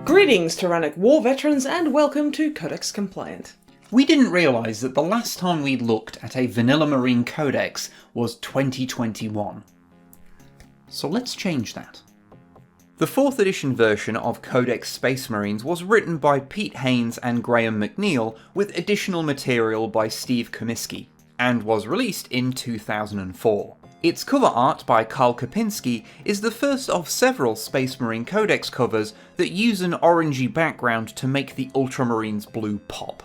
Greetings, tyrannic war veterans, and welcome to Codex Compliant. We didn't realise that the last time we looked at a vanilla Marine Codex was 2021. So let's change that. The 4th edition version of Codex Space Marines was written by Pete Haynes and Graham McNeil with additional material by Steve Comiskey, and was released in 2004. Its cover art by Karl Kopinski is the first of several Space Marine Codex covers that use an orangey background to make the Ultramarines blue pop.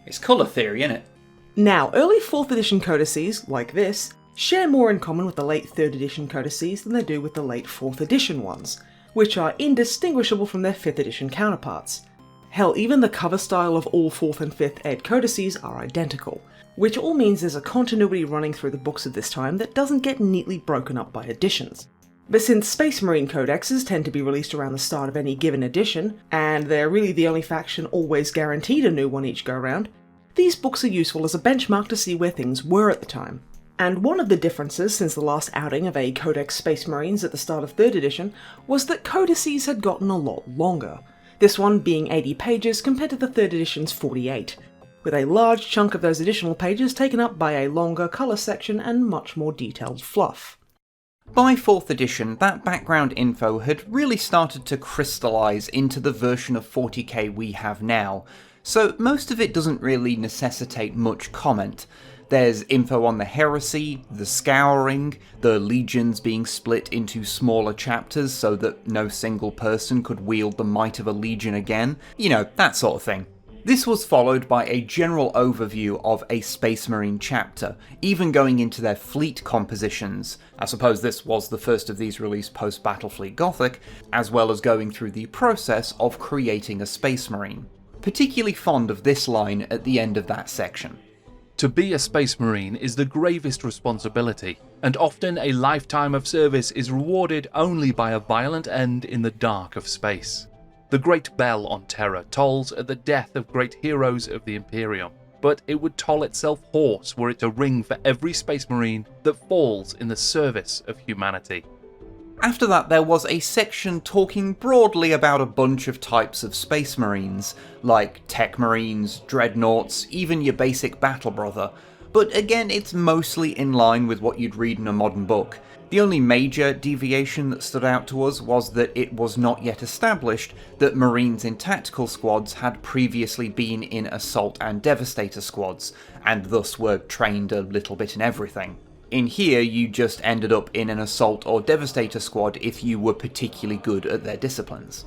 It's colour theory, innit? Now, early 4th edition codices, like this, share more in common with the late 3rd edition codices than they do with the late 4th edition ones, which are indistinguishable from their 5th edition counterparts. Hell, even the cover style of all 4th and 5th ed codices are identical, which all means there's a continuity running through the books of this time that doesn't get neatly broken up by editions. But since Space Marine codexes tend to be released around the start of any given edition, and they're really the only faction always guaranteed a new one each go round, these books are useful as a benchmark to see where things were at the time. And one of the differences since the last outing of a Codex Space Marines at the start of 3rd edition was that codices had gotten a lot longer, this one being 80 pages compared to the 3rd edition's 48, with a large chunk of those additional pages taken up by a longer colour section and much more detailed fluff. By 4th edition, that background info had really started to crystallise into the version of 40k we have now, so most of it doesn't really necessitate much comment. There's info on the heresy, the scouring, the legions being split into smaller chapters so that no single person could wield the might of a legion again, you know, that sort of thing. This was followed by a general overview of a Space Marine chapter, even going into their fleet compositions. I suppose this was the first of these released post-Battlefleet Gothic, as well as going through the process of creating a Space Marine. Particularly fond of this line at the end of that section. To be a Space Marine is the gravest responsibility, and often a lifetime of service is rewarded only by a violent end in the dark of space. The great bell on Terra tolls at the death of great heroes of the Imperium, but it would toll itself hoarse were it to ring for every Space Marine that falls in the service of humanity. After that, there was a section talking broadly about a bunch of types of Space Marines, like Tech Marines, Dreadnoughts, even your basic Battle Brother, but again it's mostly in line with what you'd read in a modern book. The only major deviation that stood out to us was that it was not yet established that Marines in tactical squads had previously been in Assault and Devastator squads, and thus were trained a little bit in everything. In here, you just ended up in an Assault or Devastator squad if you were particularly good at their disciplines.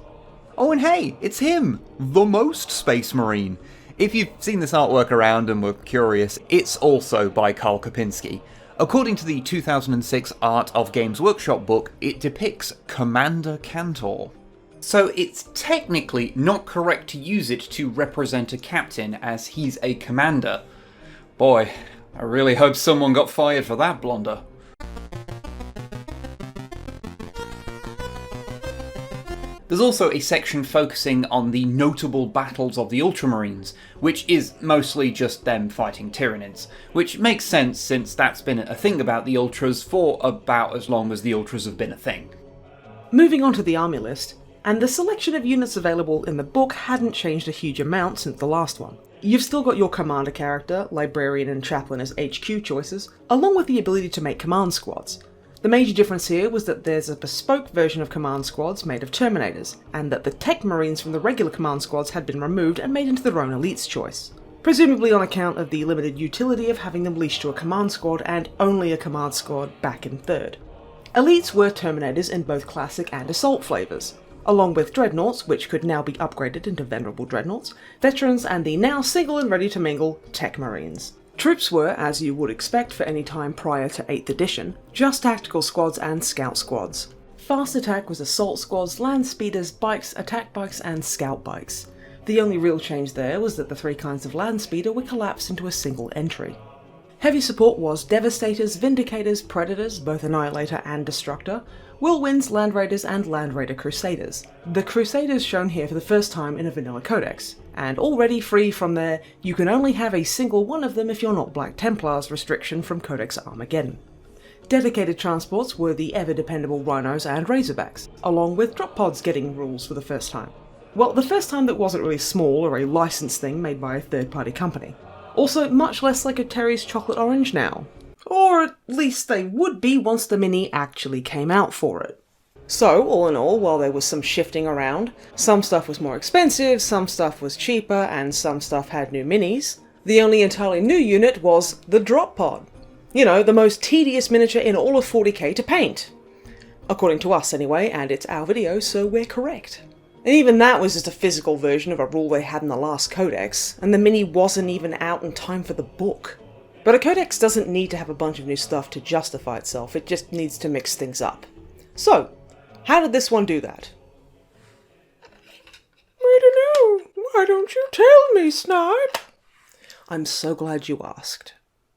Oh, and hey, it's him! The Most Space Marine! If you've seen this artwork around and were curious, it's also by Karl Kopinski. According to the 2006 Art of Games Workshop book, it depicts Commander Cantor. So it's technically not correct to use it to represent a captain, as he's a commander. Boy, I really hope someone got fired for that blunder. There's also a section focusing on the notable battles of the Ultramarines, which is mostly just them fighting Tyranids, which makes sense since that's been a thing about the Ultras for about as long as the Ultras have been a thing. Moving on to the army list, and the selection of units available in the book hadn't changed a huge amount since the last one. You've still got your commander character, librarian and chaplain as HQ choices, along with the ability to make command squads. The major difference here was that there's a bespoke version of command squads made of Terminators, and that the Tech Marines from the regular command squads had been removed and made into their own Elite's choice. Presumably on account of the limited utility of having them leashed to a command squad and only a command squad back in 3rd. Elites were Terminators in both Classic and Assault flavours, along with Dreadnoughts, which could now be upgraded into Venerable Dreadnoughts, Veterans, and the now single and ready to mingle Tech Marines. Troops were, as you would expect for any time prior to 8th edition, just tactical squads and scout squads. Fast attack was assault squads, land speeders, bikes, attack bikes, and scout bikes. The only real change there was that the 3 kinds of land speeder were collapsed into a single entry. Heavy support was Devastators, Vindicators, Predators, both Annihilator and Destructor, Whirlwinds, Land Raiders, and Land Raider Crusaders. The Crusaders shown here for the first time in a vanilla codex, and already free from their "you can only have a single one of them if you're not Black Templars" restriction from Codex Armageddon. Dedicated transports were the ever-dependable Rhinos and Razorbacks, along with drop pods getting rules for the first time. Well, the first time that wasn't really small or a licensed thing made by a third-party company. Also, much less like a Terry's Chocolate Orange now. Or at least they would be once the Mini actually came out for it. So, all in all, while there was some shifting around, some stuff was more expensive, some stuff was cheaper, and some stuff had new minis, the only entirely new unit was the Drop Pod. You know, the most tedious miniature in all of 40k to paint. According to us anyway, and it's our video, so we're correct. And even that was just a physical version of a rule they had in the last Codex, and the Mini wasn't even out in time for the book. But a Codex doesn't need to have a bunch of new stuff to justify itself, it just needs to mix things up. So, how did this one do that? I don't know. Why don't you tell me, Snipe? I'm so glad you asked.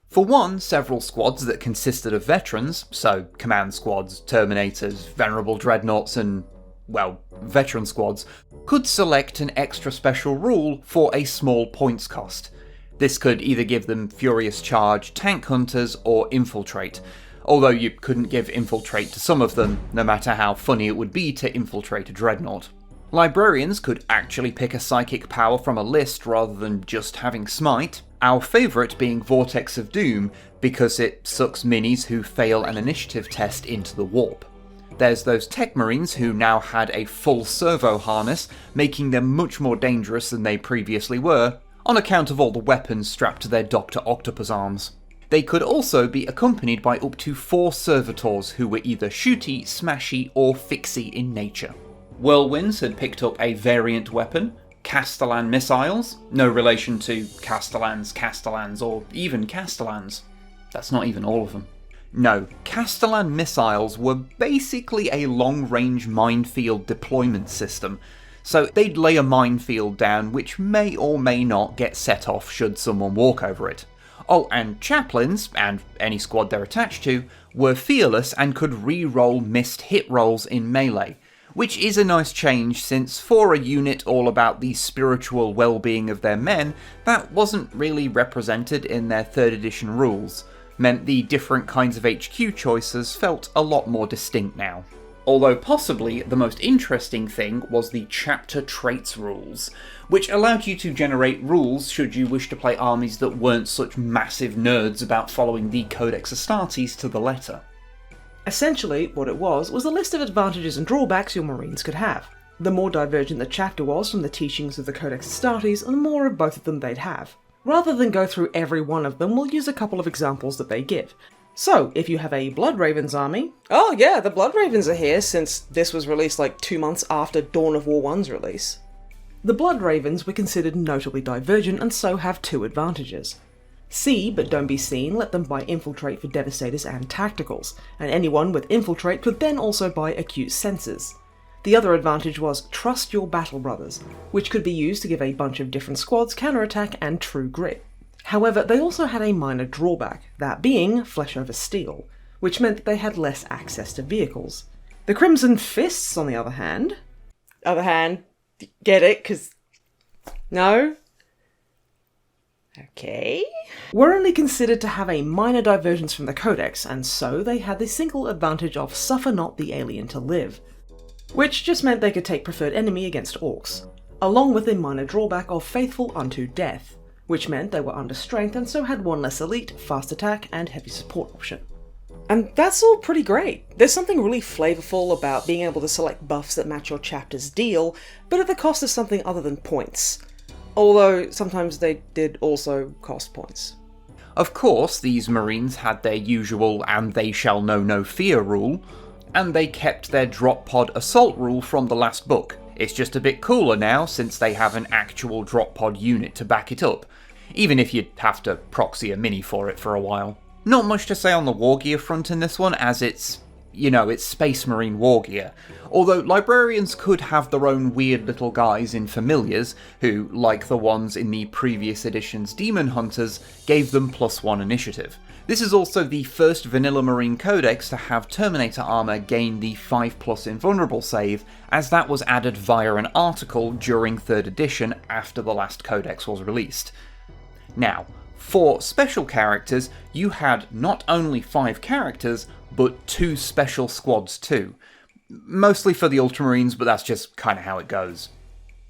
For one, several squads that consisted of veterans, so command squads, terminators, venerable dreadnoughts and, well, veteran squads, could select an extra special rule for a small points cost. This could either give them Furious Charge, Tank Hunters, or Infiltrate, although you couldn't give Infiltrate to some of them, no matter how funny it would be to infiltrate a dreadnought. Librarians could actually pick a psychic power from a list rather than just having Smite, our favourite being Vortex of Doom because it sucks minis who fail an initiative test into the warp. There's those Tech Marines who now had a full servo harness, making them much more dangerous than they previously were, on account of all the weapons strapped to their Dr. Octopus arms. They could also be accompanied by up to 4 servitors who were either shooty, smashy, or fixy in nature. Whirlwinds had picked up a variant weapon, Castellan missiles, no relation to Castellans, or even Castellans. That's not even all of them. No, Castellan missiles were basically a long-range minefield deployment system, so they'd lay a minefield down which may or may not get set off should someone walk over it. Oh, and chaplains, and any squad they're attached to, were fearless and could re-roll missed hit rolls in melee, which is a nice change since for a unit all about the spiritual well-being of their men, that wasn't really represented in their 3rd edition rules, meant the different kinds of HQ choices felt a lot more distinct now. Although possibly the most interesting thing was the chapter traits rules, which allowed you to generate rules should you wish to play armies that weren't such massive nerds about following the Codex Astartes to the letter. Essentially, what it was a list of advantages and drawbacks your Marines could have. The more divergent the chapter was from the teachings of the Codex Astartes, the more of both of them they'd have. Rather than go through every one of them, we'll use a couple of examples that they give. So, if you have a Blood Ravens army... Oh yeah, the Blood Ravens are here since this was released like 2 months after Dawn of War 1's release. The Blood Ravens were considered notably divergent and so have 2 advantages. See, but don't be seen, let them buy Infiltrate for Devastators and Tacticals, and anyone with Infiltrate could then also buy Acute Senses. The other advantage was Trust Your Battle Brothers, which could be used to give a bunch of different squads counterattack and True Grit. However, they also had a minor drawback, that being Flesh over Steel, which meant that they had less access to vehicles. The Crimson Fists, on the other hand... Get it? 'Cause... No? Okay... were only considered to have a minor divergence from the Codex, and so they had the single advantage of Suffer Not the Alien to Live, which just meant they could take preferred enemy against orcs, along with a minor drawback of Faithful Unto Death, which meant they were under strength and so had 1 less elite, fast attack, and heavy support option. And that's all pretty great. There's something really flavourful about being able to select buffs that match your chapter's deal, but at the cost of something other than points. Although, sometimes they did also cost points. Of course, these Marines had their usual and they shall know no fear rule, and they kept their drop pod assault rule from the last book. It's just a bit cooler now since they have an actual drop pod unit to back it up, even if you'd have to proxy a mini for it for a while. Not much to say on the war gear front in this one, as it's Space Marine war gear, although librarians could have their own weird little guys in familiars who, like the ones in the previous edition's Demon Hunters, gave them +1 initiative. This is also the first vanilla Marine Codex to have Terminator armor gain the 5+ invulnerable save, as that was added via an article during 3rd edition after the last Codex was released. Now, for special characters, you had not only 5 characters, but 2 special squads too. Mostly for the Ultramarines, but that's just kinda how it goes.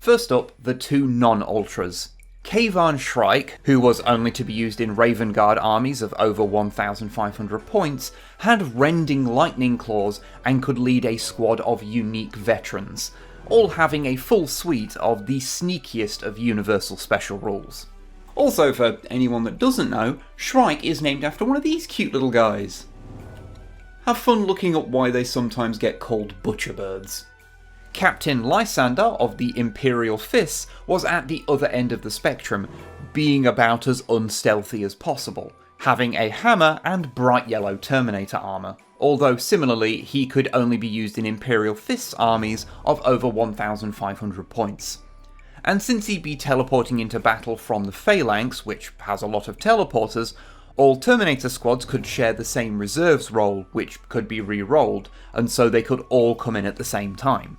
First up, the two non-ultras. Kayvan Shrike, who was only to be used in Raven Guard armies of over 1,500 points, had rending lightning claws and could lead a squad of unique veterans, all having a full suite of the sneakiest of universal special rules. Also, for anyone that doesn't know, Shrike is named after one of these cute little guys. Have fun looking up why they sometimes get called butcherbirds. Captain Lysander of the Imperial Fists was at the other end of the spectrum, being about as unstealthy as possible, having a hammer and bright yellow Terminator armour, although similarly he could only be used in Imperial Fists armies of over 1,500 points. And since he'd be teleporting into battle from the Phalanx, which has a lot of teleporters, all Terminator squads could share the same reserves roll, which could be re-rolled, and so they could all come in at the same time.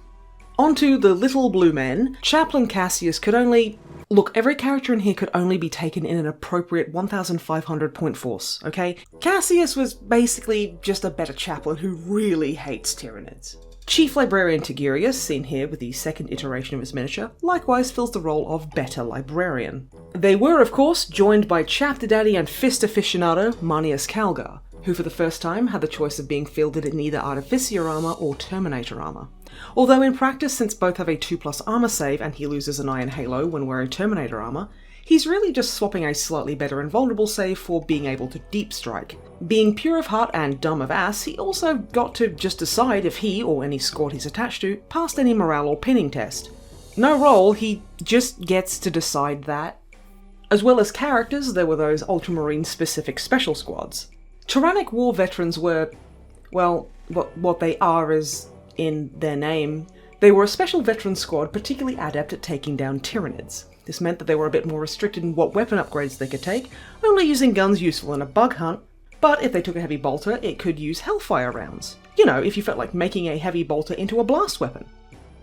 Onto the little blue men, Chaplain Cassius could only... Look, every character in here could only be taken in an appropriate 1,500 point force, okay? Cassius was basically just a better chaplain who really hates Tyranids. Chief Librarian Tigurius, seen here with the second iteration of his miniature, likewise fills the role of better librarian. They were, of course, joined by Chapter Daddy and Fist Aficionado Manius Calgar, who for the first time had the choice of being fielded in either Artificier armor or Terminator armor. Although in practice, since both have a 2+ armor save and he loses an Iron Halo when wearing Terminator armor, he's really just swapping a slightly better invulnerable save for being able to deep strike. Being pure of heart and dumb of ass, he also got to just decide if he, or any squad he's attached to, passed any morale or pinning test. No roll, he just gets to decide that. As well as characters, there were those Ultramarine specific special squads. Tyrannic War veterans were, well, what they are is in their name. They were a special veteran squad particularly adept at taking down Tyranids. This meant that they were a bit more restricted in what weapon upgrades they could take, only using guns useful in a bug hunt, but if they took a heavy bolter, it could use Hellfire rounds. You know, if you felt like making a heavy bolter into a blast weapon.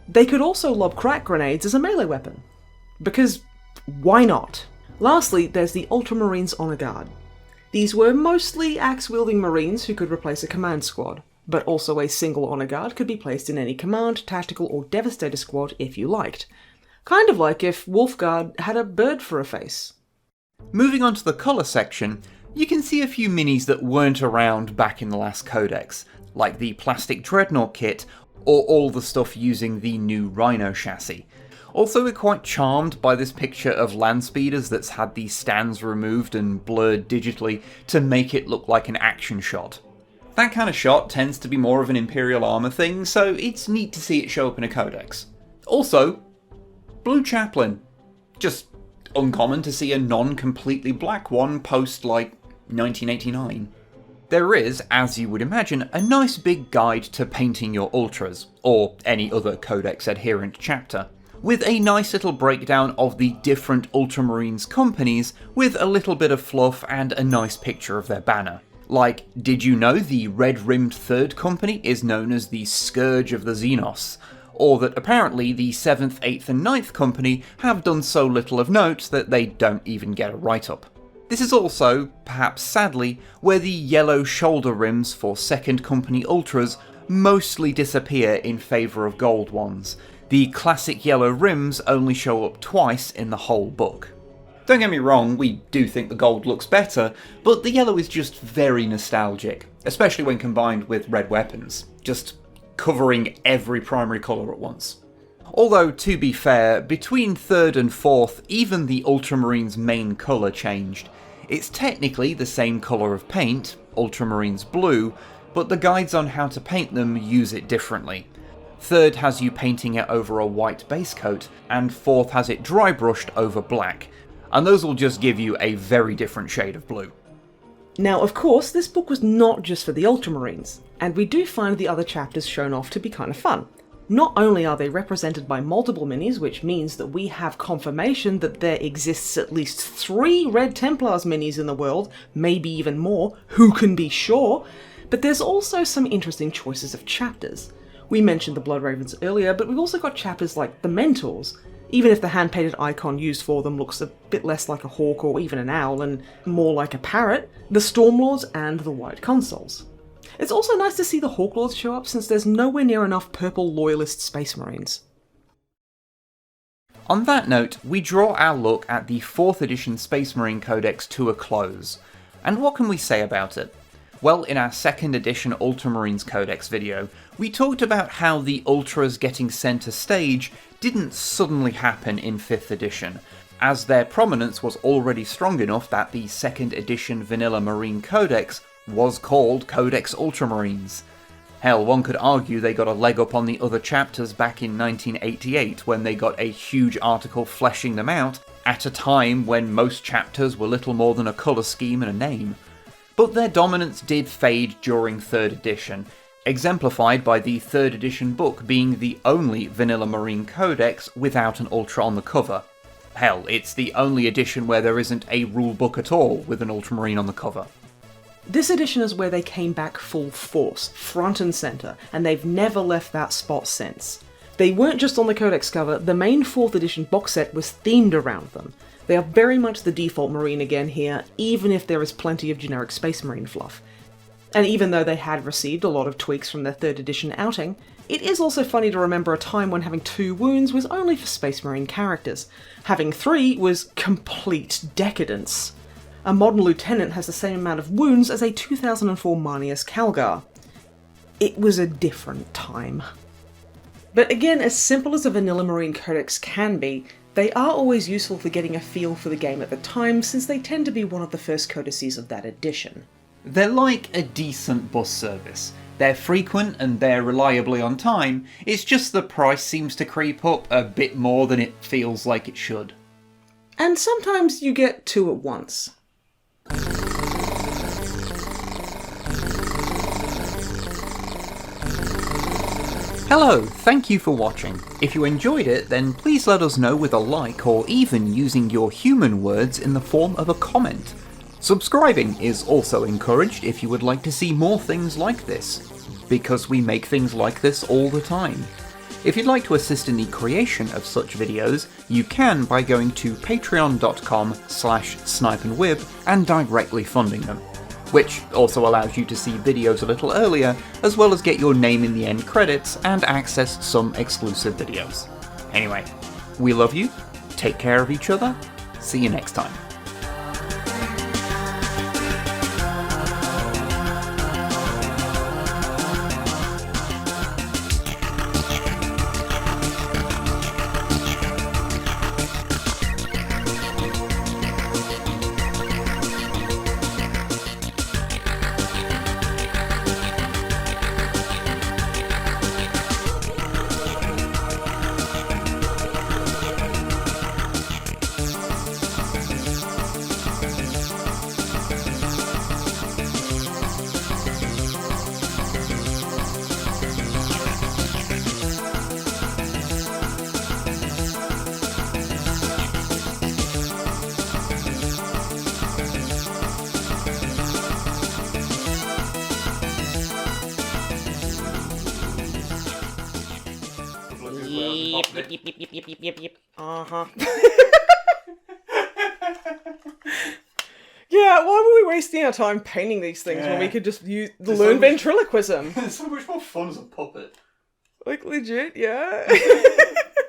They could also lob crack grenades as a melee weapon. Because why not? Lastly, there's the Ultramarines Honor Guard. These were mostly axe-wielding Marines who could replace a command squad, but also a single Honor Guard could be placed in any command, tactical, or devastator squad if you liked. Kind of like if Wolfguard had a bird for a face. Moving on to the colour section, you can see a few minis that weren't around back in the last Codex, like the plastic Dreadnought kit, or all the stuff using the new Rhino chassis. Also, we're quite charmed by this picture of land speeders that's had the stands removed and blurred digitally to make it look like an action shot. That kind of shot tends to be more of an Imperial armour thing, so it's neat to see it show up in a Codex. Also, Blue Chaplain. Just uncommon to see a non-completely black one post, like, 1989. There is, as you would imagine, a nice big guide to painting your Ultras, or any other Codex adherent chapter, with a nice little breakdown of the different Ultramarines companies with a little bit of fluff and a nice picture of their banner. Like, did you know the red-rimmed 3rd Company is known as the Scourge of the Xenos? Or that apparently the 7th, 8th and 9th Company have done so little of note that they don't even get a write-up. This is also, perhaps sadly, where the yellow shoulder rims for 2nd Company Ultras mostly disappear in favour of gold ones. The classic yellow rims only show up twice in the whole book. Don't get me wrong, we do think the gold looks better, but the yellow is just very nostalgic, especially when combined with red weapons, just covering every primary colour at once. Although, to be fair, between 3rd and 4th, even the Ultramarines' main colour changed. It's technically the same colour of paint, Ultramarines blue, but the guides on how to paint them use it differently. 3rd has you painting it over a white base coat, and 4th has it dry brushed over black, and those will just give you a very different shade of blue. Now, of course, this book was not just for the Ultramarines, and we do find the other chapters shown off to be kind of fun. Not only are they represented by multiple minis, which means that we have confirmation that there exists at least 3 Red Templars minis in the world, maybe even more, who can be sure, but there's also some interesting choices of chapters. We mentioned the Blood Ravens earlier, but we've also got chapters like the Mentors, even if the hand-painted icon used for them looks a bit less like a hawk or even an owl and more like a parrot, the Stormlords and the White Consuls. It's also nice to see the Hawklords show up since there's nowhere near enough purple loyalist Space Marines. On that note, we draw our look at the 4th edition Space Marine Codex to a close. And what can we say about it? Well, in our 2nd edition Ultramarines Codex video, we talked about how the Ultras getting centre stage didn't suddenly happen in 5th edition, as their prominence was already strong enough that the 2nd edition Vanilla Marine Codex was called Codex Ultramarines. Hell, one could argue they got a leg up on the other chapters back in 1988 when they got a huge article fleshing them out, at a time when most chapters were little more than a colour scheme and a name. But their dominance did fade during 3rd edition, exemplified by the 3rd edition book being the only Vanilla Marine Codex without an Ultra on the cover. Hell, it's the only edition where there isn't a rulebook at all with an Ultramarine on the cover. This edition is where they came back full force, front and centre, and they've never left that spot since. They weren't just on the Codex cover, the main 4th edition box set was themed around them. They are very much the default Marine again here, even if there is plenty of generic Space Marine fluff. And even though they had received a lot of tweaks from their 3rd edition outing, it is also funny to remember a time when having 2 wounds was only for Space Marine characters. Having 3 was complete decadence. A modern lieutenant has the same amount of wounds as a 2004 Marnius Calgar. It was a different time. But again, as simple as a Vanilla Marine Codex can be, they are always useful for getting a feel for the game at the time, since they tend to be one of the first codices of that edition. They're like a decent bus service. They're frequent and they're reliably on time, it's just the price seems to creep up a bit more than it feels like it should. And sometimes you get 2 at once. Hello, thank you for watching. If you enjoyed it, then please let us know with a like or even using your human words in the form of a comment. Subscribing is also encouraged if you would like to see more things like this, because we make things like this all the time. If you'd like to assist in the creation of such videos, you can by going to patreon.com/snipeandwib and directly funding them, which also allows you to see videos a little earlier, as well as get your name in the end credits and access some exclusive videos. Anyway, we love you, take care of each other, see you next time. Yep. Uh-huh. Yeah, why were we wasting our time painting these things when we could just learn ventriloquism? It's so much more fun as a puppet. Like, legit, yeah.